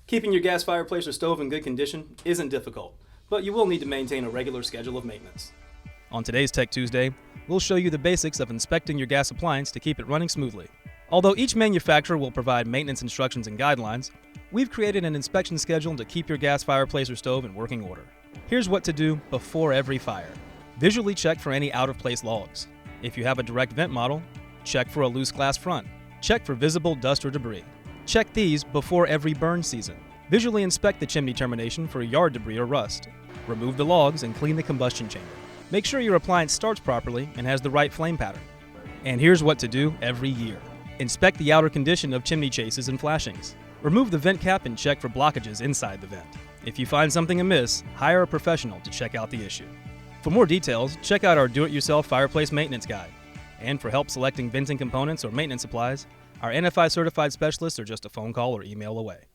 Keeping your gas fireplace or stove in good condition isn't difficult, but you will need to maintain a regular schedule of maintenance. On today's Tech Tuesday, we'll show you the basics of inspecting your gas appliance to keep it running smoothly. Although each manufacturer will provide maintenance instructions and guidelines, we've created an inspection schedule to keep your gas fireplace or stove in working order. Here's what to do before every fire. Visually check for any out-of-place logs. If you have a direct vent model, check for a loose glass front. Check for visible dust or debris. Check these before every burn season. Visually inspect the chimney termination for yard debris or rust. Remove the logs and clean the combustion chamber. Make sure your appliance starts properly and has the right flame pattern. And here's what to do every year. Inspect the outer condition of chimney chases and flashings. Remove the vent cap and check for blockages inside the vent. If you find something amiss, hire a professional to check out the issue. For more details, check out our do-it-yourself fireplace maintenance guide. And for help selecting venting components or maintenance supplies, our NFI certified specialists are just a phone call or email away.